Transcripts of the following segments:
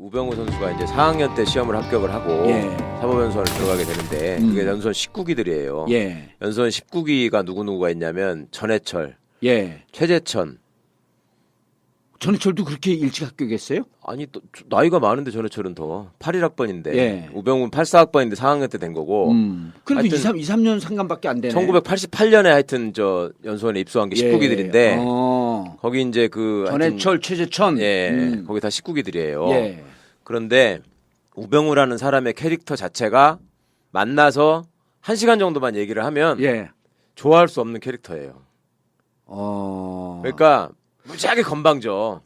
우병우 선수가 이제 4학년 때 시험을 합격을 하고 예. 사법연수원을 들어가게 되는데 그게 연수원 19기들이에요. 예. 연수원 19기가 누구누구가 있냐면 전해철, 예. 최재천. 전해철도 그렇게 일찍 합격했어요? 아니 또 나이가 많은데 전해철은 더 81학번인데 예. 우병우는 84학번인데 4학년 때 된 거고. 그래도 하여튼 2, 3년 상관밖에 안 되네. 1988년에 하여튼 저 연수원에 입소한 게 19기들인데 거기 이제 그 전해철, 최재천. 예, 거기 다 19기들이에요. 예. 그런데 우병우라는 사람의 캐릭터 자체가 만나서 1시간 정도만 얘기를 하면 예. 좋아할 수 없는 캐릭터예요. 그러니까 무지하게 건방져.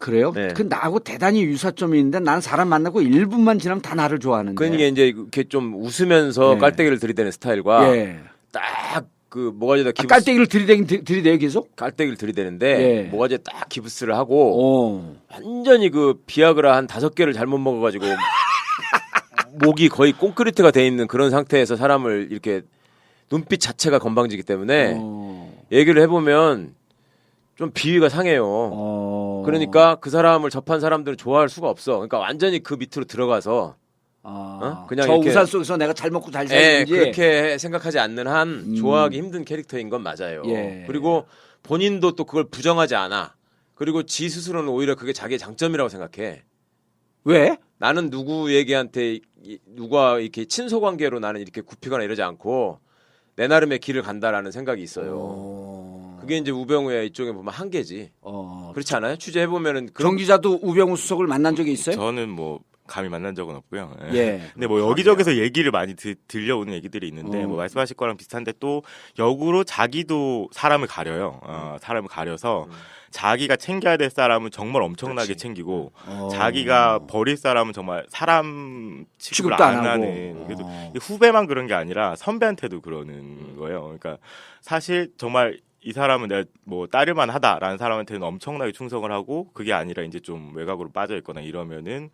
그래요? 네. 그 나하고 대단히 유사점이 있는데 난 사람 만나고 1분만 지나면 다 나를 좋아하는데. 그러니까 이제 이렇게 좀 웃으면서 예. 깔때기를 들이대는 스타일과 예. 딱 그 뭐가지다 깔때기를 들이대요 계속? 깔때기를 들이대는데 예. 뭐가지에 딱 기부스를 하고 완전히 그 비아그라 한 5개를 잘못 먹어가지고 목이 거의 콘크리트가 돼 있는 그런 상태에서 사람을 이렇게 눈빛 자체가 건방지기 때문에 얘기를 해보면 좀 비위가 상해요. 그러니까 그 사람을 접한 사람들은 좋아할 수가 없어. 그러니까 완전히 그 밑으로 들어가서 그냥 저 이렇게 우산 속에서 내가 잘 먹고 잘 예, 살는지 그렇게 생각하지 않는 한 좋아하기 힘든 캐릭터인 건 맞아요. 예. 그리고 본인도 또 그걸 부정하지 않아. 그리고 지 스스로는 오히려 그게 자기의 장점이라고 생각해. 왜? 나는 누구 얘기한테 누가 이렇게 친소 관계로 나는 이렇게 굽히거나 이러지 않고 내 나름의 길을 간다라는 생각이 있어요. 그게 이제 우병우의 이쪽에 보면 한계지. 그렇지 않아요? 취재해 보면은 정 기자도 우병우 수석을 만난 적이 있어요? 저는 뭐 감히 만난 적은 없고요. 예. 근데 뭐 여기저기서 얘기를 많이 들려오는 얘기들이 있는데 뭐 말씀하실 거랑 비슷한데 또 역으로 자기도 사람을 가려요. 사람을 가려서 자기가 챙겨야 될 사람은 정말 엄청나게 그렇지. 챙기고 자기가 버릴 사람은 정말 사람 취급을 취급도 안 안 하고. 하는. 그래서 후배만 그런 게 아니라 선배한테도 그러는 거예요. 그러니까 사실 정말 이 사람은 내가 뭐 따를만 하다라는 사람한테는 엄청나게 충성을 하고 그게 아니라 이제 좀 외곽으로 빠져 있거나 이러면은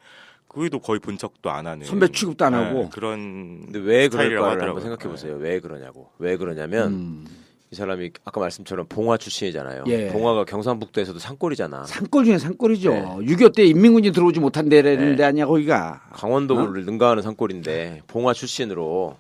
그게도 거의 본 척도 안 하는 선배 취급도 안 하고. 그런 근데 왜 스타일이라고 그럴까를 하더라고요. 한번 생각해 보세요. 왜 그러냐고. 왜 그러냐면 이 사람이 아까 말씀처럼 봉화 출신이잖아요. 예. 봉화가 경상북도에서도 산골이잖아. 산골 중에 산골이죠. 네. 6.25 때 인민군이 들어오지 못한 데라는 데 아니야 거기가. 강원도를 능가하는 산골인데 봉화 출신으로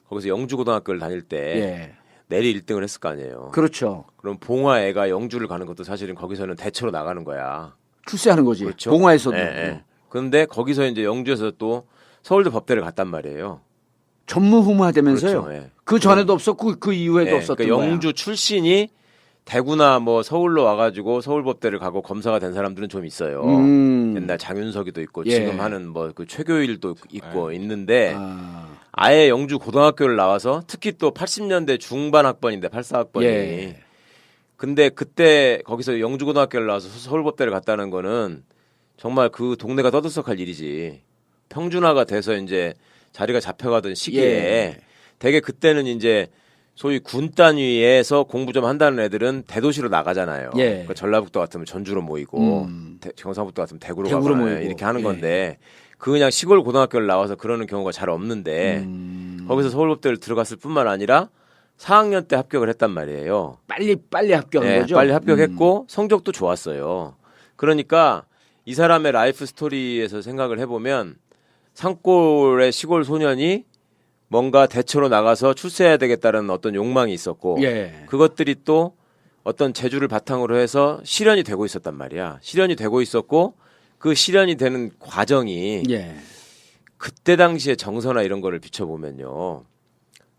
거기서 영주고등학교를 다닐 때 예. 내리 1등을 했을 거 아니에요. 그렇죠. 그럼 봉화 애가 영주를 가는 것도 사실은 거기서는 대처로 나가는 거야. 출세하는 거지. 그렇죠? 봉화에서도. 예, 예. 그런데 거기서 이제 영주에서 또 서울대 법대를 갔단 말이에요. 전무후무하다면서요. 그렇죠, 예. 그 전에도 없었고 그 이후에도 예, 없었던 그러니까 거야. 영주 출신이 대구나 뭐 서울로 와가지고 서울법대를 가고 검사가 된 사람들은 좀 있어요. 옛날 장윤석이도 있고 예. 지금 하는 뭐 그 최교일도 있고 있는데 아. 아예 영주 고등학교를 나와서 특히 또 80년대 중반 학번인데 84학번이 예. 근데 그때 거기서 영주 고등학교를 나와서 서울법대를 갔다는 거는 정말 그 동네가 떠들썩할 일이지. 평준화가 돼서 이제 자리가 잡혀가던 시기에 예. 되게 그때는 이제 소위 군 단위에서 공부 좀 한다는 애들은 대도시로 나가잖아요. 예. 그러니까 전라북도 같으면 전주로 모이고 경상북도 같으면 대구로 가거나 모이고. 이렇게 하는 예. 건데 그 그냥 시골 고등학교를 나와서 그러는 경우가 잘 없는데 거기서 서울법대를 들어갔을 뿐만 아니라 4학년 때 합격을 했단 말이에요. 빨리 합격한 네, 거죠. 빨리 합격했고 성적도 좋았어요. 그러니까 이 사람의 라이프 스토리에서 생각을 해보면 산골의 시골 소년이 뭔가 대처로 나가서 출세해야 되겠다는 어떤 욕망이 있었고 예. 그것들이 또 어떤 재주를 바탕으로 해서 실현이 되고 있었단 말이야. 실현이 되고 있었고 그 실현이 되는 과정이 예. 그때 당시의 정서나 이런 거를 비춰보면요.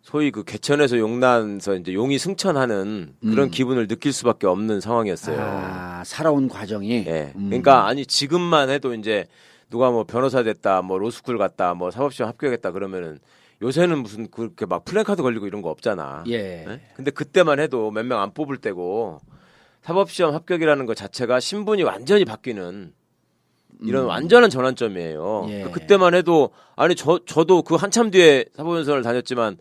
소위 그 개천에서 용나서 이제 용이 승천하는 그런 기분을 느낄 수밖에 없는 상황이었어요. 아, 살아온 과정이. 예. 그러니까 아니 지금만 해도 이제 누가 뭐 변호사 됐다, 뭐 로스쿨 갔다, 뭐 사법시험 합격했다 그러면은 요새는 무슨 그렇게 막 플랜카드 걸리고 이런 거 없잖아. 예. 예? 근데 그때만 해도 몇 명 안 뽑을 때고 사법시험 합격이라는 것 자체가 신분이 완전히 바뀌는 이런 완전한 전환점이에요. 예. 그때만 해도 아니 저도 그 한참 뒤에 사법연수원을 다녔지만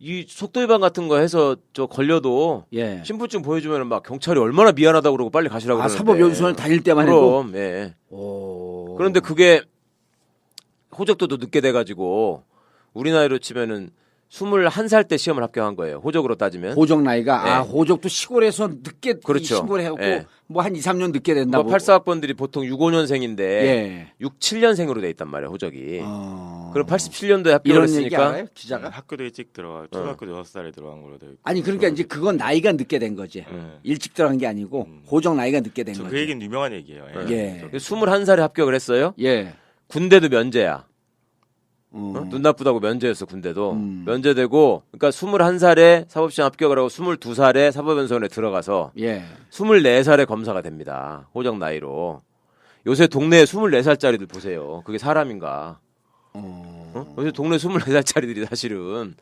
이 속도 위반 같은 거 해서 저 걸려도 예. 신분증 보여주면 막 경찰이 얼마나 미안하다고 그러고 빨리 가시라고 아, 그러는데. 사법연수원 다닐 때만 해도. 그럼 예. 오. 그런데 그게 호적도도 늦게 돼가지고 우리 나이로 치면은 21살 때 시험을 합격한 거예요. 호적으로 따지면. 호적 나이가 네. 호적도 시골에서 늦게 그렇죠. 신고를 해갖고 네. 뭐 한 2, 3년 늦게 된다고. 뭐 84학번들이 보통 65년생인데 예. 6, 7년생으로 돼 있단 말이에요. 호적이. 어... 그럼 87년도에 합격을 이런 얘기 했으니까 알아요? 기자가? 학교도 일찍 들어가 초등학교 6살에 들어간 걸로 되어 있고. 아니 그러니까 이제 그건 나이가 늦게 된 거지. 일찍 들어간 게 아니고 호적 나이가 늦게 된 저 거지. 그 얘기는 유명한 얘기예요. 예. 21살에 합격을 했어요. 예. 군대도 면제야. 어. 눈 나쁘다고 면제였어 군대도. 면제되고 그러니까 21살에 사법시험 합격을 하고 22살에 사법연수원에 들어가서 예. 24살에 검사가 됩니다. 호적 나이로. 요새 동네에 24살짜리들 보세요. 그게 사람인가. 요새 동네 24살짜리들이 사실은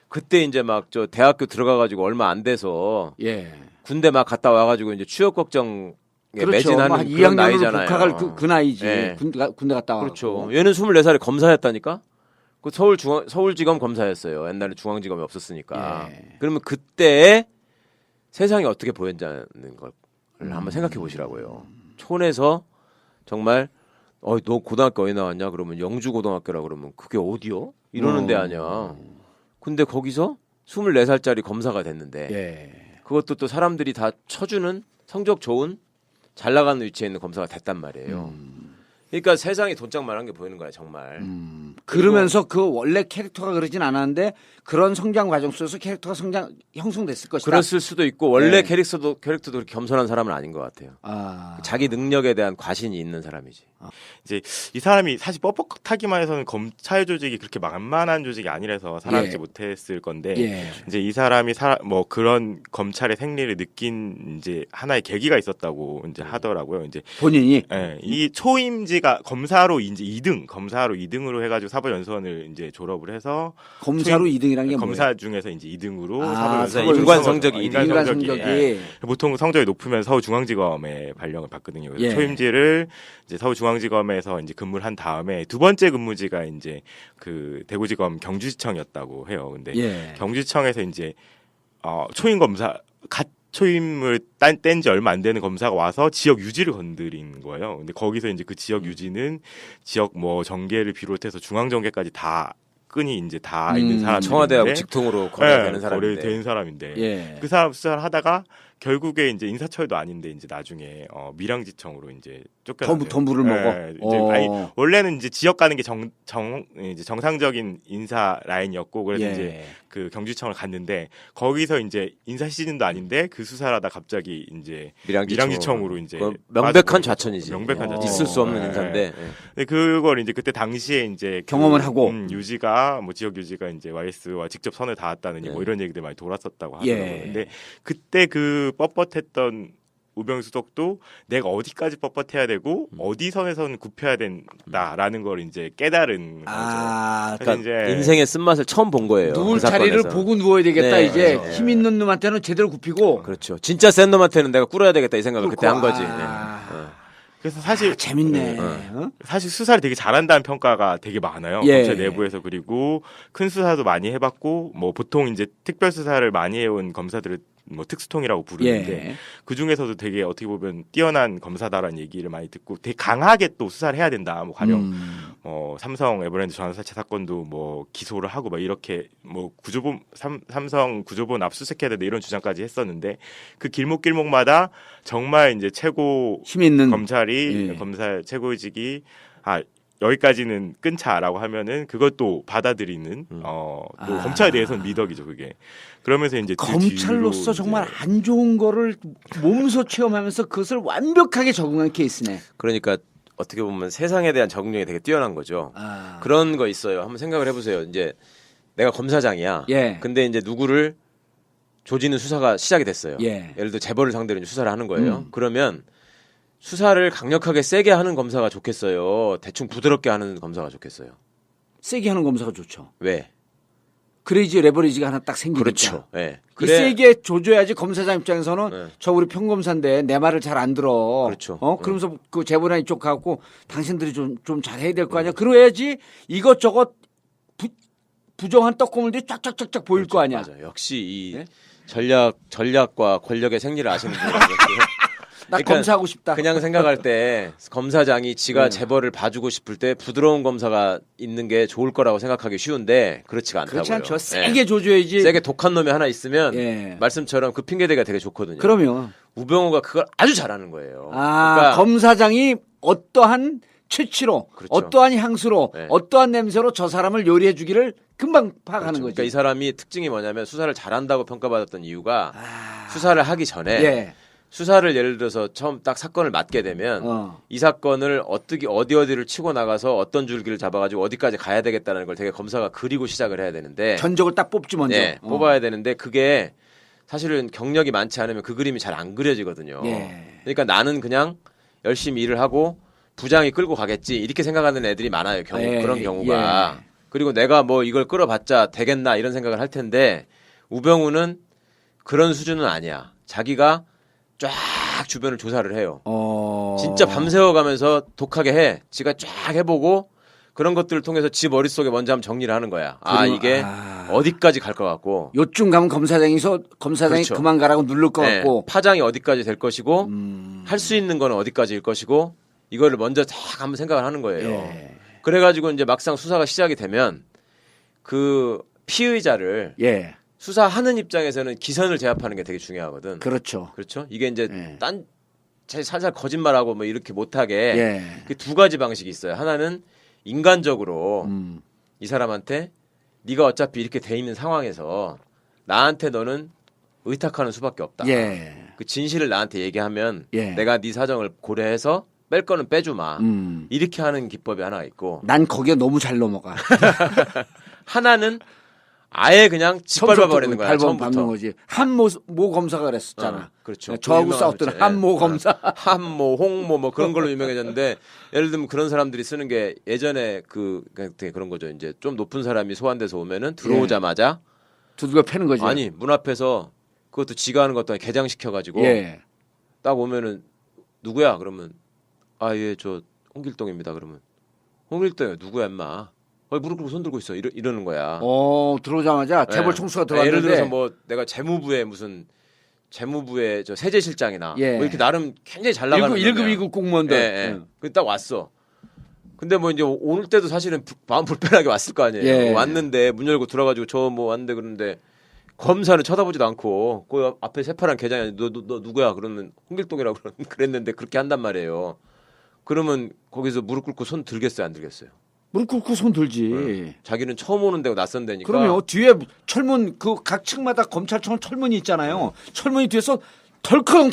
그때 이제 막 저 대학교 들어가가지고 얼마 안 돼서 예. 군대 막 갔다 와가지고 이제 취업 걱정에 그렇죠. 매진하는 뭐 한 그런 2학년으로 나이잖아요. 복학할 그 나이지. 예. 군대 갔다 와. 그렇죠. 얘는 24살에 검사였다니까. 그 서울지검 검사였어요. 옛날에 중앙지검이 없었으니까. 예. 그러면 그때 세상이 어떻게 보였냐는 걸 한번 생각해 보시라고요. 촌에서 정말 너 고등학교 어디 나왔냐? 그러면 영주고등학교라 그러면 그게 어디요? 이러는 데 아니야. 근데 거기서 24살짜리 검사가 됐는데 예. 그것도 또 사람들이 다 쳐주는 성적 좋은 잘 나가는 위치에 있는 검사가 됐단 말이에요. 그러니까 세상이 돈짝만한 게 보이는 거야 정말. 그러면서 그 원래 캐릭터가 그러진 않았는데 그런 성장 과정 속에서 캐릭터가 형성됐을 것이다. 그랬을 수도 있고 원래 네. 캐릭터도 그렇게 겸손한 사람은 아닌 것 같아요. 아. 자기 능력에 대한 과신이 있는 사람이지. 이제 이 사람이 사실 뻣뻣하기만 해서는 검찰 조직이 그렇게 만만한 조직이 아니라서 살아남지 예. 못했을 건데 예. 이제 이 사람이 뭐 그런 검찰의 생리를 느낀 이제 하나의 계기가 있었다고 이제 하더라고요. 이제 본인이 예, 이 초임지가 검사로 이제 2등, 검사로 2등으로 해가지고 사법연수원을 이제 졸업을 해서 검사로 2등이란 게 검사 뭐예요? 중에서 이제 2등으로 아, 사법연수원 인간 성적이 인간 인간 성적이 성적이 예. 보통 성적이 높으면 서울중앙지검에 발령을 받거든요. 그래서 예. 초임지를 이제 서울중앙지검에서 이제 근무를 한 다음에 두 번째 근무지가 이제 그 대구지검 경주지청이었다고 해요. 근데 예. 경주지청에서 이제 초임 검사 갓 초임을 뗀 지 얼마 안 되는 검사가 와서 지역 유지를 건드린 거예요. 근데 거기서 이제 그 지역 유지는 지역 뭐 정계를 비롯해서 중앙 정계까지 다 끈이 이제 다 있는 사람. 청와대하고 직통으로 거래되는 사람인데. 거래되는 사람인데. 예. 그 사람 수사를 하다가 결국에 이제 인사처에도 아닌데 이제 나중에 밀양지청으로 이제 쫓겨났어요. 더 물을 먹어. 이제 아니, 원래는 이제 지역 가는 게 이제 정상적인 인사 라인이었고 그래서 예. 이제 그 경주청을 갔는데 거기서 이제 인사 시즌도 아닌데 그 수사를 하다 갑자기 이제 밀양지청으로 이제 명백한 좌천이지. 명백한 좌천. 있을 수 없는 예. 인사인데. 근데 그걸 이제 그때 당시에 이제 경험을 하고. 유지가 뭐 지역 유지가 이제 YS와 직접 선을 닿았다느니 뭐 이런 얘기들 많이 돌았었다고 하더라고요. 예. 근데 그때 그 뻣뻣했던 우병수덕도 내가 어디까지 뻣뻣해야 되고 어디 선에서는 굽혀야 된다라는 걸 이제 깨달은 아, 거죠. 그러니까 그래서 이제 인생의 쓴맛을 처음 본 거예요. 누울 그 자리를 사건에서. 보고 누워야 되겠다 네, 이제 그렇죠. 힘 있는 놈한테는 제대로 굽히고. 그렇죠. 진짜 센 놈한테는 내가 꿇어야 되겠다 이 생각을 그때 한 거지. 아. 그래서 사실 재밌네. 어? 사실 수사를 되게 잘한다는 평가가 되게 많아요. 예. 검찰 내부에서. 그리고 큰 수사도 많이 해봤고 뭐 보통 이제 특별 수사를 많이 해온 검사들을 뭐 특수통이라고 부르는데 예. 그 중에서도 되게 어떻게 보면 뛰어난 검사다라는 얘기를 많이 듣고 되게 강하게 또 수사를 해야 된다. 뭐 가령 삼성 에버랜드 전화사채 사건도 뭐 기소를 하고 막 이렇게 뭐 삼성 구조본 압수수색해야 된다 이런 주장까지 했었는데 그 길목길목마다 정말 이제 최고 힘 있는 검찰이 예. 검사 최고직이 여기까지는 끊자라고 하면은 그것도 받아들이는 또 검찰에 대해서는 미덕이죠 그게. 그러면서 이제 검찰로서 정말 안 좋은 거를 몸소 체험하면서 그것을 완벽하게 적응한 케이스네. 그러니까 어떻게 보면 세상에 대한 적응력이 되게 뛰어난 거죠. 그런 거 있어요. 한번 생각을 해보세요. 이제 내가 검사장이야. 예. 근데 이제 누구를 조지는 수사가 시작이 됐어요. 예. 예를 들어 재벌을 상대로 이제 수사를 하는 거예요. 그러면 수사를 강력하게 세게 하는 검사가 좋겠어요. 대충 부드럽게 하는 검사가 좋겠어요. 세게 하는 검사가 좋죠. 왜? 그래야지 레버리지가 하나 딱 생기니까. 그렇죠. 예. 이 세게 조져야지 검사장 입장에서는 네. 저 우리 평검사인데 내 말을 잘 안 들어. 그렇죠. 그러면서 그 재벌이나 이쪽 가고 당신들이 좀 잘해야 될 거 아니야. 그래야지 이것저것 부정한 떡고물들이 쫙쫙쫙쫙 보일 거 아니야. 맞아. 역시 이 네? 전략과 권력의 생리를 아시는 분이라서 나 그러니까 검사하고 싶다. 그냥 생각할 때 검사장이 지가 네. 재벌을 봐주고 싶을 때 부드러운 검사가 있는 게 좋을 거라고 생각하기 쉬운데 그렇지가 않다고요. 그렇지 않죠. 예. 세게 조져야지. 세게 독한 놈이 하나 있으면 예. 말씀처럼 그 핑계대기가 되게 좋거든요. 그러면 우병우가 그걸 아주 잘하는 거예요. 아 그러니까 검사장이 어떠한 채취로 그렇죠. 어떠한 향수로 네. 어떠한 냄새로 저 사람을 요리해 주기를 금방 파악하는 그렇죠. 거지. 그러니까 이 사람이 특징이 뭐냐면 수사를 잘한다고 평가받았던 이유가 아. 수사를 하기 전에 예. 수사를 예를 들어서 처음 딱 사건을 맡게 되면 이 사건을 어디를 치고 나가서 어떤 줄기를 잡아가지고 어디까지 가야 되겠다는 걸 되게 검사가 그리고 시작을 해야 되는데 전적을 딱 뽑지 먼저. 네, 뽑아야 되는데 그게 사실은 경력이 많지 않으면 그 그림이 잘 안 그려지거든요. 예. 그러니까 나는 그냥 열심히 일을 하고 부장이 끌고 가겠지 이렇게 생각하는 애들이 많아요. 예, 그런 경우가. 예. 그리고 내가 뭐 이걸 끌어봤자 되겠나 이런 생각을 할 텐데 우병우는 그런 수준은 아니야. 자기가 쫙 주변을 조사를 해요. 진짜 밤새워가면서 독하게 해. 지가 쫙 해보고 그런 것들을 통해서 지 머릿속에 먼저 한번 정리를 하는 거야. 이게 어디까지 갈 것 같고 요쯤 가면 검사장이 그렇죠. 그만 가라고 누를 것 네, 같고 파장이 어디까지 될 것이고 할 수 있는 거는 어디까지일 것이고 이거를 먼저 쫙 한번 생각을 하는 거예요. 예. 그래가지고 이제 막상 수사가 시작이 되면 그 피의자를 예. 수사하는 입장에서는 기선을 제압하는 게 되게 중요하거든. 그렇죠. 그렇죠? 이게 이제 예. 살살 거짓말하고 뭐 이렇게 못하게 예. 그 두 가지 방식이 있어요. 하나는 인간적으로 이 사람한테 네가 어차피 이렇게 돼 있는 상황에서 나한테 너는 의탁하는 수밖에 없다. 예. 그 진실을 나한테 얘기하면 예. 내가 네 사정을 고려해서 뺄 거는 빼주마. 이렇게 하는 기법이 하나 있고 난 거기에 너무 잘 넘어가. 하나는 아예 그냥 짓밟아 버리는 거야. 밟는 처음부터. 거지. 한모 검사가 그랬었잖아. 그렇죠. 저하고 유명한 싸웠던 거죠. 한모 검사. 한모, 홍모 뭐 그런 걸로 유명해졌는데 예를 들면 그런 사람들이 쓰는 게 예전에 되게 그런 거죠. 이제 좀 높은 사람이 소환돼서 오면은 들어오자마자 두들겨 패는 거지. 아니 문 앞에서 그것도 지가 하는 것도 아니고 개장시켜 가지고 예. 딱 오면은 누구야? 그러면 예 저 홍길동입니다. 그러면 홍길동이 누구야 임마? 무릎 꿇고 손 들고 있어. 이러는 거야. 들어오자마자 재벌 예. 총수가 들어왔는데 예를 들어서 뭐 내가 재무부의 저 세제실장이나 예. 뭐 이렇게 나름 굉장히 잘 나가는 1급 놈이야. 2급 공무원들. 예, 예. 딱 왔어. 근데 뭐 이제 오늘 때도 사실은 마음 불편하게 왔을 거 아니에요. 예. 왔는데 문 열고 들어가지고 저 뭐 왔는데 그러는데 검사는 쳐다보지도 않고 그 앞에 새파란 개장이 너 누구야? 그러면 홍길동이라고 그랬는데 그렇게 한단 말이에요. 그러면 거기서 무릎 꿇고 손 들겠어요, 안 들겠어요? 무릎 꿇고 손 들지. 자기는 처음 오는 데고 낯선 데니까. 그러면 뒤에 철문 그 각 층마다 검찰청은 철문이 있잖아요. 철문이 뒤에서 덜컹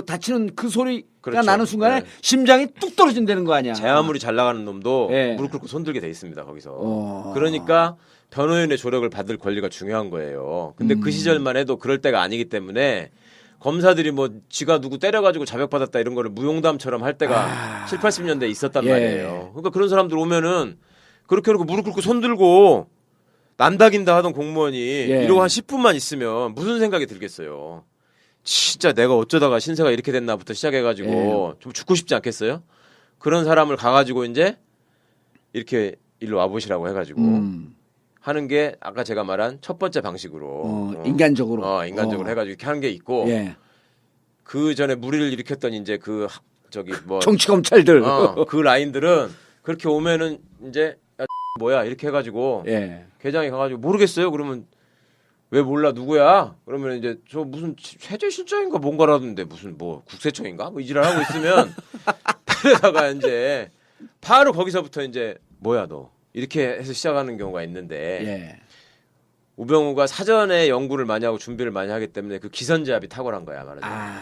다치는 그 소리가 그렇죠. 나는 순간에 네. 심장이 뚝 떨어진다는 거 아니야. 제 아무리 잘 나가는 놈도 예. 무릎 꿇고 손 들게 돼 있습니다 거기서. 그러니까 변호인의 조력을 받을 권리가 중요한 거예요. 근데 그 시절만 해도 그럴 때가 아니기 때문에 검사들이 뭐 지가 누구 때려가지고 자백받았다 이런 거를 무용담처럼 할 때가 7, 80년대에 있었단 예. 말이에요. 그러니까 그런 사람들 오면은 그렇게 해놓고 무릎 꿇고 손 들고 난다긴다 하던 공무원이 예. 이러고 한 10분만 있으면 무슨 생각이 들겠어요. 진짜 내가 어쩌다가 신세가 이렇게 됐나부터 시작해가지고 좀 죽고 싶지 않겠어요? 그런 사람을 가가지고 이제 이렇게 일로 와보시라고 해가지고 하는 게 아까 제가 말한 첫 번째 방식으로 인간적으로. 인간적으로 해가지고 이렇게 하는 게 있고 예. 그 전에 무리를 일으켰던 이제 그 저기 뭐 정치 검찰들. 그 라인들은 그렇게 오면은 이제 야, 뭐야 이렇게 해가지고 예. 계장이 가가지고 모르겠어요. 그러면 왜 몰라 누구야? 그러면 이제 저 무슨 세제실장인가 뭔가라던데 무슨 뭐 국세청인가 뭐 이지랄 하고 있으면 그러다가 이제 바로 거기서부터 이제 뭐야 너 이렇게 해서 시작하는 경우가 있는데 예. 우병우가 사전에 연구를 많이 하고 준비를 많이 하기 때문에 그 기선제압이 탁월한 거야 말하자면.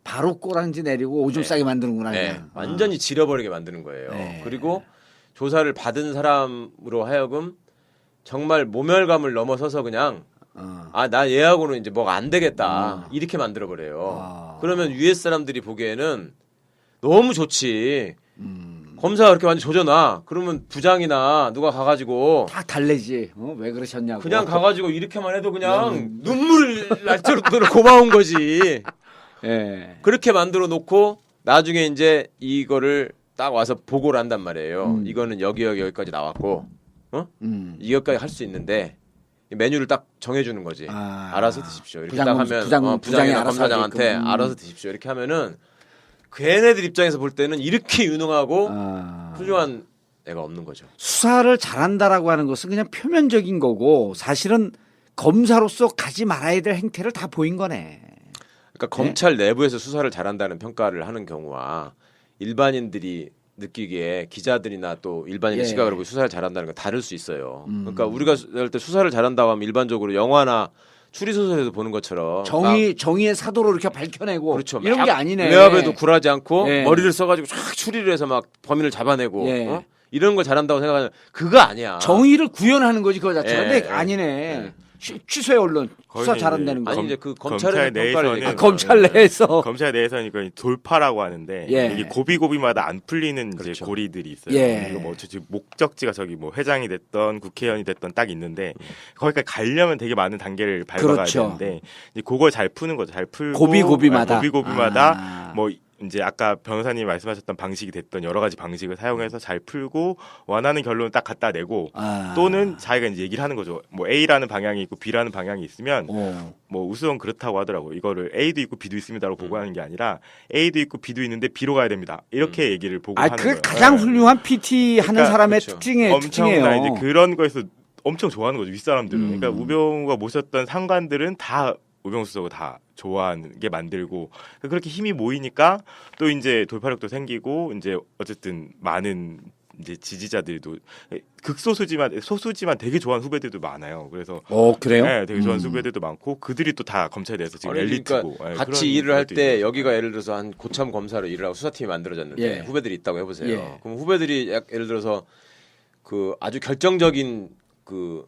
바로 꼬랑지 내리고 오줌 싸게 만드는구나. 네, 그냥. 완전히 지려버리게 만드는 거예요. 네. 그리고 조사를 받은 사람으로 하여금 정말 모멸감을 넘어서서 그냥 나 얘하고는 이제 뭐가 안 되겠다 이렇게 만들어 버려요. 그러면 위에 사람들이 보기에는 너무 좋지. 검사가 그렇게 완전 조져놔. 그러면 부장이나 누가 가가지고 다 달래지. 왜 그러셨냐고. 그냥 가가지고 이렇게만 해도 그냥 눈물 날 정도로 고마운 거지. 예. 그렇게 만들어 놓고 나중에 이제 이거를 딱 와서 보고를 한단 말이에요. 이거는 여기까지 나왔고, 여기까지 할 수 있는데 메뉴를 딱 정해주는 거지. 알아서 드십시오. 이렇게 딱 하면 부장이 부장이나 알아서 검사장한테 하게끔. 알아서 드십시오. 이렇게 하면은 걔네들 입장에서 볼 때는 이렇게 유능하고 훌륭한 애가 없는 거죠. 수사를 잘한다라고 하는 것은 그냥 표면적인 거고 사실은 검사로서 가지 말아야 될 행태를 다 보인 거네. 그러니까 검찰 내부에서 수사를 잘한다는 평가를 하는 경우와 일반인들이 느끼기에 기자들이나 또 일반인의 예. 시각으로 보고 수사를 잘한다는 건 다를 수 있어요. 그러니까 우리가 할 때 수사를 잘한다고 하면 일반적으로 영화나 추리소설에서 보는 것처럼 정의의 사도로 이렇게 밝혀내고 그렇죠. 이런 막 게 아니네. 외압에도 굴하지 않고 예. 머리를 써가지고 쫙 추리를 해서 막 범인을 잡아내고 예. 이런 걸 잘한다고 생각하면 그거 아니야. 정의를 구현하는 거지 그거 자체가. 예, 근데 예. 아니네. 취소해 언론 수사 거의 잘한다는 거. 아니 이제 그 검찰 검찰의 평가를 내에서는- 얘기하는 검찰 내에서 검찰 내에서는 이거 돌파라고 하는데 예. 이게 고비고비마다 안 풀리는 그렇죠. 이제 고리들이 있어요. 예. 이거 뭐 목적지가 저기 뭐 회장이 됐던 국회의원이 됐던 딱 있는데 거기까지 가려면 되게 많은 단계를 밟아가야 그렇죠. 되는데 이제 그걸 잘 푸는 거죠. 잘 풀고 고비고비마다. 고비고비마다 뭐 이제 아까 변호사님이 말씀하셨던 방식이 됐던 여러 가지 방식을 사용해서 잘 풀고 원하는 결론을 딱 갖다 내고 또는 자기가 이제 얘기를 하는 거죠. 뭐 A라는 방향이 있고 B라는 방향이 있으면 뭐 우수원 그렇다고 하더라고. 이거를 A도 있고 B도 있습니다라고 보고하는 게 아니라 A도 있고 B도 있는데 B로 가야 됩니다. 이렇게 얘기를 보고하는 그 거예요. 가장 네. 훌륭한 PT 하는 그러니까 사람의 그렇죠. 특징이에요. 엄청나 이제 그런 거에서 엄청 좋아하는 거죠 윗사람들은. 그러니까 음. 우병우가 모셨던 상관들은 다 우병우 수석을 다 좋아하는 게 만들고 그렇게 힘이 모이니까 또 이제 돌파력도 생기고 이제 어쨌든 많은 이제 지지자들도 소수지만 되게 좋아하는 후배들도 많아요. 그래서 그래요? 네, 되게 좋아하는 후배들도 많고 그들이 또 다 검찰에 대해서 지금 아니, 엘리트고 그러니까 네, 같이 그런 일을 할 것도 때 있는 여기가 예를 들어서 한 고참 검사로 일을 하고 수사팀이 만들어졌는데 예. 후배들이 있다고 해보세요. 예. 그럼 후배들이 예를 들어서 그 아주 결정적인 그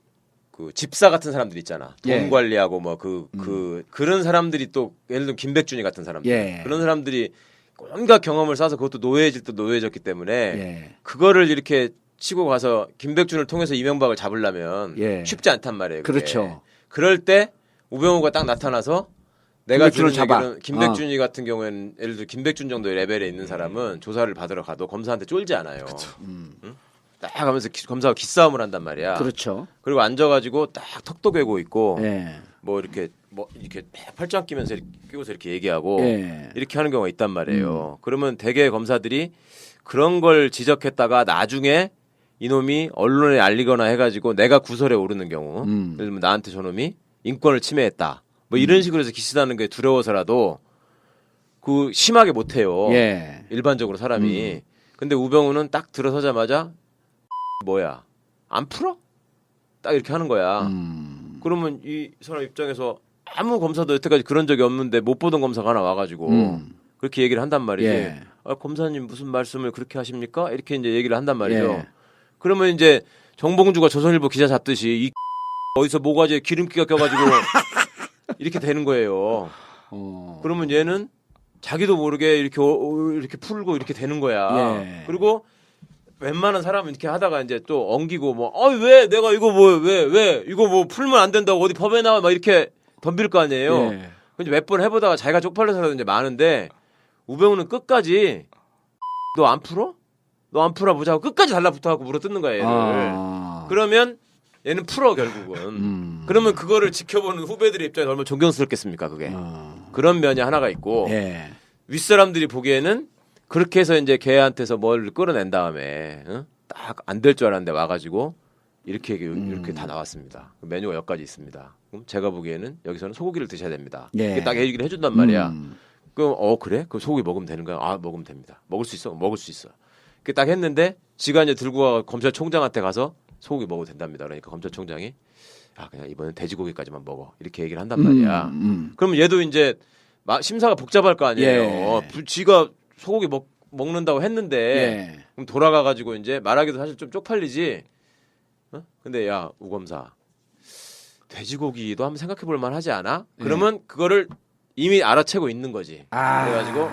집사 같은 사람들 있잖아. 돈 예. 관리하고 뭐 그런 사람들이 또 예를 들면 김백준이 같은 사람들 예. 그런 사람들이 온갖 경험을 쌓아서 그것도 노예해질 때 노예해졌기 때문에 예. 그거를 이렇게 치고 가서 김백준을 통해서 이명박을 잡으려면 예. 쉽지 않단 말이에요. 그게. 그렇죠. 그럴 때 우병우가 딱 나타나서 내가 김백준을 들은 잡아. 얘기는 김백준이 같은 경우에는 예를 들어 김백준 정도의 레벨에 있는 사람은 조사를 받으러 가도 검사한테 쫄지 않아요. 응? 딱 하면서 검사가 기싸움을 한단 말이야. 그렇죠. 그리고 앉아가지고 딱 턱도 괴고 있고 예. 뭐 이렇게 팔짱 끼면서 끼고서 이렇게 얘기하고 예. 이렇게 하는 경우가 있단 말이에요. 그러면 대개 검사들이 그런 걸 지적했다가 나중에 이놈이 언론에 알리거나 해가지고 내가 구설에 오르는 경우 예를 들면 나한테 저놈이 인권을 침해했다 뭐 이런 식으로 해서 기시다는 게 두려워서라도 그 심하게 못해요. 예. 일반적으로 사람이. 근데 우병우는 딱 들어서자마자 뭐야 안 풀어? 딱 이렇게 하는 거야. 그러면 이 사람 입장에서 아무 검사도 여태까지 그런 적이 없는데 못 보던 검사가 하나 와가지고 그렇게 얘기를 한단 말이지. 예. 검사님 무슨 말씀을 그렇게 하십니까? 이렇게 이제 얘기를 한단 말이죠. 예. 그러면 이제 정봉주가 조선일보 기자 잡듯이 이 어디서 모가지에 기름기가 껴가지고 이렇게 되는 거예요. 그러면 얘는 자기도 모르게 이렇게 풀고 이렇게 되는 거야. 예. 그리고 웬만한 사람은 이렇게 하다가 이제 또 엉기고 뭐, 왜 내가 이거 뭐, 왜 이거 뭐 풀면 안 된다고 어디 법에 나와 막 이렇게 덤빌 거 아니에요. 예. 근데 몇 번 해보다가 자기가 쪽팔려서 이제 많은데 우병우는 끝까지 너 안 풀어? 너 안 풀어 보자고 끝까지 달라붙어갖고 물어뜯는 거야 얘를. 그러면 얘는 풀어 결국은. 그러면 그거를 지켜보는 후배들의 입장에 얼마나 존경스럽겠습니까 그게. 그런 면이 하나가 있고 예. 윗사람들이 보기에는 그렇게 해서 이제 걔한테서 뭘 끌어낸 다음에 딱 안 될 줄 알았는데 와가지고 이렇게 다 나왔습니다. 메뉴가 여기까지 있습니다. 그럼 제가 보기에는 여기서는 소고기를 드셔야 됩니다. 예. 이렇게 딱 얘기를 해준단 말이야. 그럼 그래? 그럼 소고기 먹으면 되는 거야? 먹으면 됩니다. 먹을 수 있어? 먹을 수 있어. 이렇게 딱 했는데 지가 이제 들고 가 검찰총장한테 가서 소고기 먹어도 된답니다. 그러니까 검찰총장이 그냥 이번엔 돼지고기까지만 먹어. 이렇게 얘기를 한단 말이야. 그러면 얘도 이제 심사가 복잡할 거 아니에요. 예. 지가 소고기 먹는다고 했는데 예. 그럼 돌아가가지고 이제 말하기도 사실 좀 쪽팔리지. 근데 야 우검사 돼지고기도 한번 생각해볼 만하지 않아? 그러면 그거를 이미 알아채고 있는 거지. 그래가지고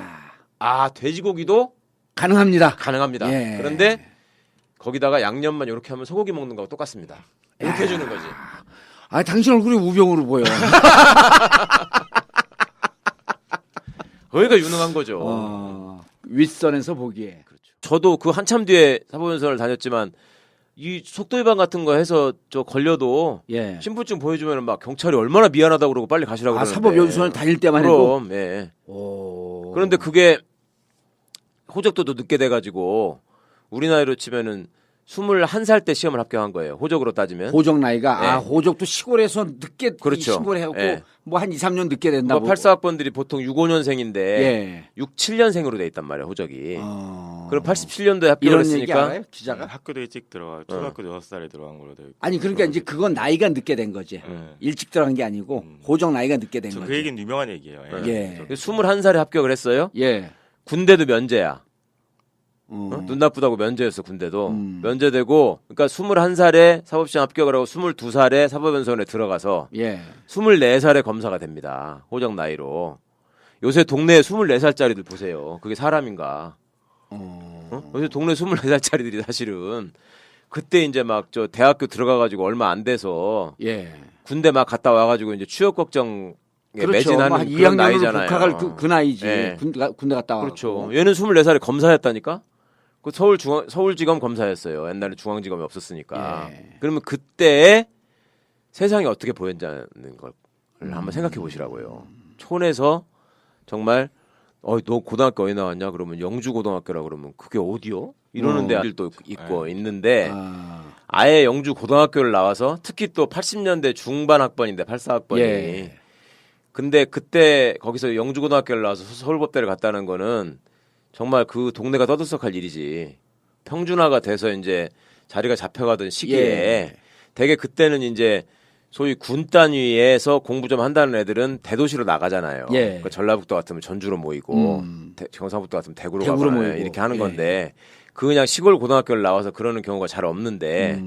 돼지고기도 가능합니다. 가능합니다. 예. 그런데 거기다가 양념만 이렇게 하면 소고기 먹는 거하고 똑같습니다. 이렇게 해주는 거지. 당신 얼굴이 우병우로 보여. 거기가 유능한 거죠. 윗선에서 보기에. 저도 그 한참 뒤에 사법연수원을 다녔지만 이 속도 위반 같은 거 해서 저 걸려도 예. 신분증 보여주면 막 경찰이 얼마나 미안하다고 그러고 빨리 가시라고 아, 그러는데. 사법연수원 다닐 때만 해도. 그럼 예. 오. 그런데 그게 호적도도 늦게 돼가지고 우리 나이로 치면은 21살 때 시험을 합격한 거예요. 호적으로 따지면. 호적 나이가 아 예. 호적도 시골에서 늦게 그렇죠. 신고를 해갖고 예. 뭐 한 2, 3년 늦게 된다고. 84학번들이 보통 65년생인데 예. 67년생으로 돼 있단 말이에요. 호적이. 어. 그럼 87년도에 합격을 이런 얘기 했으니까 알아요? 기자가? 학교도 일찍 들어가 초등학교 6살에 들어간 걸로 되어 있고. 아니 그러니까 이제 그건 나이가 늦게 된 거지. 일찍 들어간 게 아니고 호적 나이가 늦게 된 거지. 그 얘기는 유명한 얘기예요. 예. 21살에 합격을 했어요. 예. 군대도 면제야. 어. 눈 나쁘다고 면제였어 군대도. 면제되고 그러니까 21살에 사법시험 합격을 하고 22살에 사법연수원에 들어가서 예. 24살에 검사가 됩니다. 호적 나이로. 요새 동네에 24살짜리들 보세요. 그게 사람인가. 어? 요새 동네 24살짜리들이 사실은 그때 이제 막 저 대학교 들어가가지고 얼마 안 돼서 예. 군대 막 갔다 와가지고 이제 취업 걱정에 그렇죠. 매진하는 뭐 그런 2학년으로 나이잖아요. 복학할 그 나이지. 예. 군대 갔다 와. 그렇죠. 얘는 24살에 검사였다니까. 그 서울지검 검사였어요. 옛날에 중앙지검이 없었으니까. 예. 그러면 그때 세상이 어떻게 보였냐는 걸 한번 생각해 보시라고요. 촌에서 정말 너 고등학교 어디 나왔냐? 그러면 영주 고등학교라 그러면 그게 어디요? 이러는 데들도 있고 있는데 아예 영주 고등학교를 나와서 특히 또 80년대 중반 학번인데 84학번이. 예. 근데 그때 거기서 영주 고등학교를 나와서 서울법대를 갔다는 거는 정말 그 동네가 떠들썩할 일이지. 평준화가 돼서 이제 자리가 잡혀가던 시기에 예. 되게 그때는 이제 소위 군 단위에서 공부 좀 한다는 애들은 대도시로 나가잖아요. 예. 그러니까 전라북도 같으면 전주로 모이고 경상북도 같으면 대구로 대구로 가거나 모이고. 이렇게 하는 예. 건데 그 그냥 시골 고등학교를 나와서 그러는 경우가 잘 없는데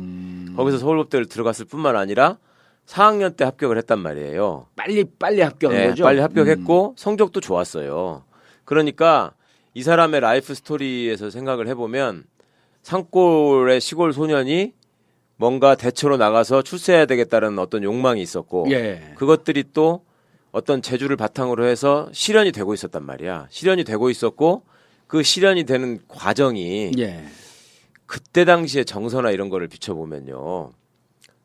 거기서 서울법대를 들어갔을 뿐만 아니라 4학년 때 합격을 했단 말이에요. 빨리 합격한 네, 거죠. 빨리 합격했고 성적도 좋았어요. 그러니까 이 사람의 라이프 스토리에서 생각을 해보면 산골의 시골 소년이 뭔가 대처로 나가서 출세해야 되겠다는 어떤 욕망이 있었고 예. 그것들이 또 어떤 재주를 바탕으로 해서 실현이 되고 있었단 말이야. 실현이 되고 있었고 그 실현이 되는 과정이 예. 그때 당시의 정서나 이런 거를 비춰보면요.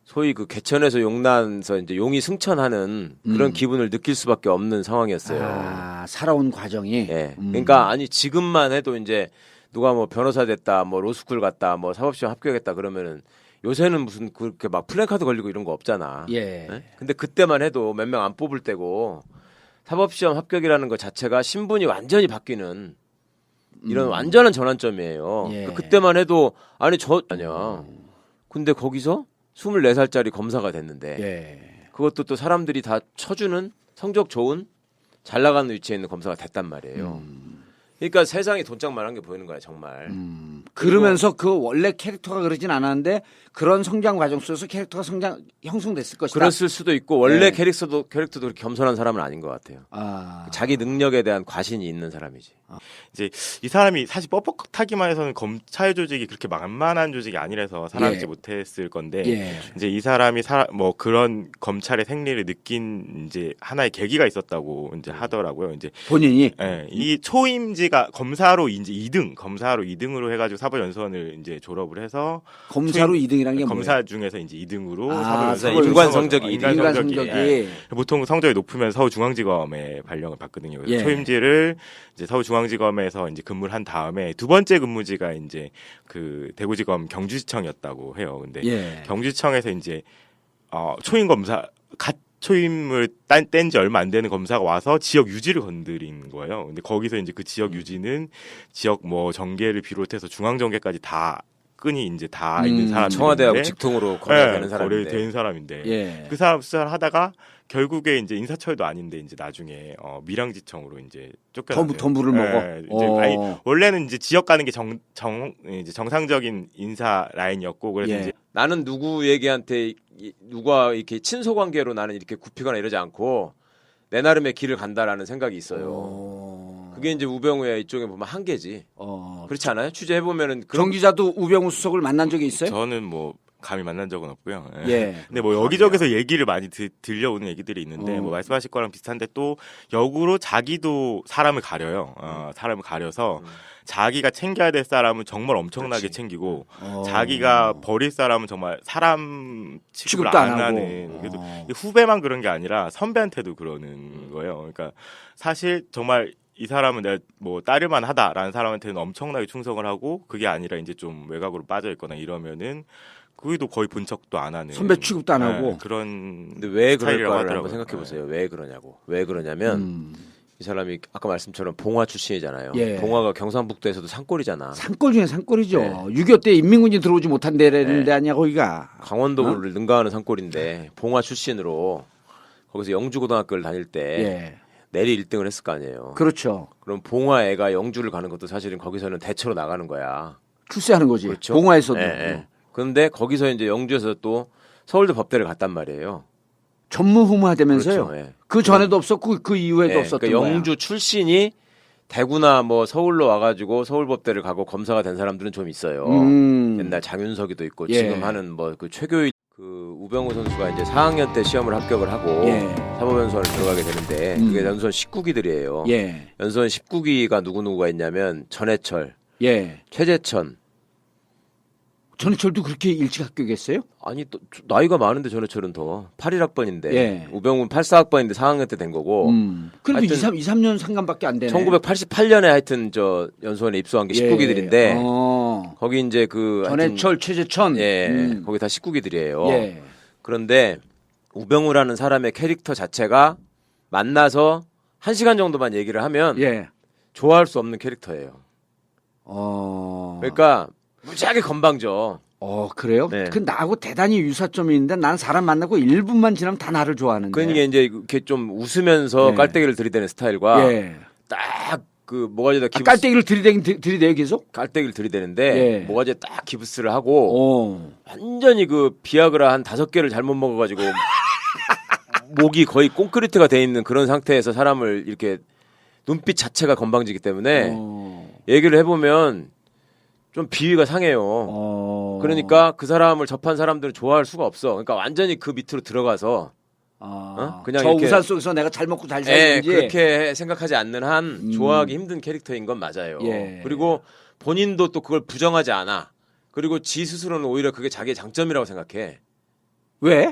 소위 그 개천에서 용나서 이제 용이 승천하는 그런 기분을 느낄 수밖에 없는 상황이었어요. 아, 살아온 과정이. 예. 그러니까 아니 지금만 해도 이제 누가 뭐 변호사 됐다, 뭐 로스쿨 갔다, 뭐 사법시험 합격했다 그러면은 요새는 무슨 그렇게 막 플래카드 걸리고 이런 거 없잖아. 예. 예? 근데 그때만 해도 몇 명 안 뽑을 때고 사법시험 합격이라는 것 자체가 신분이 완전히 바뀌는 이런 완전한 전환점이에요. 예. 그때만 해도 아니 저 아니야. 근데 거기서 24살짜리 검사가 됐는데 예. 그것도 또 사람들이 다 쳐주는 성적 좋은 잘 나가는 위치에 있는 검사가 됐단 말이에요. 그러니까 세상이 돈짝만한 게 보이는 거야 정말. 그러면서 그 원래 캐릭터가 그러진 않았는데 그런 성장 과정 속에서 캐릭터가 형성됐을 것이다. 그랬을 수도 있고 원래 네. 캐릭터도 그렇게 겸손한 사람은 아닌 것 같아요. 아. 자기 능력에 대한 과신이 있는 사람이지. 이제 이 사람이 사실 뻣뻣하기만 해서는 검찰 조직이 그렇게 만만한 조직이 아니라서 살아남지 예. 못했을 건데 예. 이제 이 사람이 뭐 그런 검찰의 생리를 느낀 이제 하나의 계기가 있었다고 이제 하더라고요. 이제 본인이 예, 이 초임지가 검사로 이제 2등, 검사로 2등으로 해가지고 사법연수원을 이제 졸업을 해서 검사로 2등이란 게 검사 뭐예요? 중에서 이제 2등으로 아, 사법연수원 인간 성적이 인간 성적이. 예. 보통 성적이 높으면 서울중앙지검에 발령을 받거든요. 그래서 예. 초임지를 이제 서울중앙지검에서 이제 근무를 한 다음에 두 번째 근무지가 이제 그 대구지검 경주지청이었다고 해요. 근데 예. 경주지청에서 이제 초임 검사 갓 초임을 뗀 지 얼마 안 되는 검사가 와서 지역 유지를 건드린 거예요. 근데 거기서 이제 그 지역 유지는 지역 뭐 정계를 비롯해서 중앙 정계까지 다 끈이 이제 다 있는 사람. 청와대하고 직통으로 거래되는 사람인데. 거래되는 사람인데. 예. 그 사람 수사를 하다가 결국에 이제 인사처에도 아닌데 이제 나중에 밀양지청으로 이제 쫓겨났어요. 더 물을 먹어. 이제 아니 원래는 이제 지역 가는 게 이제 정상적인 인사 라인이었고 그래서 예. 이제 나는 누구 얘기한테 누가 이렇게 친소 관계로 나는 이렇게 굽히거나 이러지 않고 내 나름의 길을 간다라는 생각이 있어요. 그게 이제 우병우의 이쪽에 보면 한계지. 그렇지 않아요? 취재해 보면은 정 기자도 우병우 수석을 만난 적이 있어요? 저는 뭐 감히 만난 적은 없고요. 예. 예. 근데 뭐 여기저기서 얘기를 많이 들려오는 얘기들이 있는데 뭐 말씀하실 거랑 비슷한데 또 역으로 자기도 사람을 가려요. 사람을 가려서 자기가 챙겨야 될 사람은 정말 엄청나게 그렇지. 챙기고 자기가 버릴 사람은 정말 사람 취급을 취급도 안 안 하고. 하는. 그래서 이 후배만 그런 게 아니라 선배한테도 그러는 거예요. 그러니까 사실 정말 이 사람은 내가 뭐 따를만 하다라는 사람한테는 엄청나게 충성을 하고 그게 아니라 이제 좀 외곽으로 빠져 있거나 이러면은 그게도 거의 본 척도 안 하는 선배 취급도 안 네, 하고. 그런 근데 왜 스타일이라고 그럴까를 하더라고요. 한번 생각해 보세요. 왜 그러냐고. 왜 그러냐면 이 사람이 아까 말씀처럼 봉화 출신이잖아요. 예. 봉화가 경상북도에서도 산골이잖아. 산골 중에 산골이죠. 네. 6.25 때 인민군이 들어오지 못한 데라는 네. 데 아니야 거기가. 강원도를 능가하는 산골인데 봉화 출신으로 거기서 영주고등학교를 다닐 때 예. 내리 1등을 했을 거 아니에요. 그렇죠. 그럼 봉화 애가 영주를 가는 것도 사실은 거기서는 대처로 나가는 거야. 출세하는 거지. 그렇죠? 봉화에서도. 예, 예. 그런데 거기서 이제 영주에서 또 서울대 법대를 갔단 말이에요. 전무후무하다면서요. 그렇죠. 예. 그 전에도 없었고 그 이후에도 예, 없었던 그러니까 거야. 영주 출신이 대구나 뭐 서울로 와가지고 서울법대를 가고 검사가 된 사람들은 좀 있어요. 옛날 장윤석이도 있고 예. 지금 하는 뭐 그 최교일 그 우병우 선수가 이제 4학년 때 시험을 합격을 하고 예. 사법연수원을 들어가게 되는데 그게 연수원 19기들이에요. 예. 연수원 19기가 누구누구가 있냐면 전해철, 예. 최재천. 전해철도 그렇게 일찍 합격했어요? 아니 또 나이가 많은데 전해철은 더 81학번인데 예. 우병우는 84학번인데 4학년 때 된 거고 그래도 하여튼 2, 3년 상관밖에 안 되네. 1988년에 하여튼 저 연수원에 입소한 게 19기들인데 거기 이제 그 전해철, 최재천. 예, 거기 다 19기들이에요. 예. 그런데 우병우라는 사람의 캐릭터 자체가 만나서 1시간 정도만 얘기를 하면 예. 좋아할 수 없는 캐릭터예요. 그러니까 무지하게 건방져. 그래요? 네. 그 나하고 대단히 유사점이 있는데 난 사람 만나고 1분만 지나면 다 나를 좋아하는데. 그러니까 이제 이렇게 좀 웃으면서 예. 깔때기를 들이대는 스타일과 예. 딱 그 뭐가지에다 기부스 깔때기를 들이대요 계속? 깔때기를 들이대는데 예. 뭐가지에 딱 기부스를 하고 완전히 그 비아그라 한 5개를 잘못 먹어가지고 목이 거의 콘크리트가 돼 있는 그런 상태에서 사람을 이렇게 눈빛 자체가 건방지기 때문에 얘기를 해보면 좀 비위가 상해요. 그러니까 그 사람을 접한 사람들은 좋아할 수가 없어. 그러니까 완전히 그 밑으로 들어가서 그냥 저 이렇게 우산 속에서 내가 잘 먹고 잘 예, 살는지 그렇게 생각하지 않는 한 좋아하기 힘든 캐릭터인 건 맞아요. 예. 그리고 본인도 또 그걸 부정하지 않아. 그리고 지 스스로는 오히려 그게 자기의 장점이라고 생각해. 왜?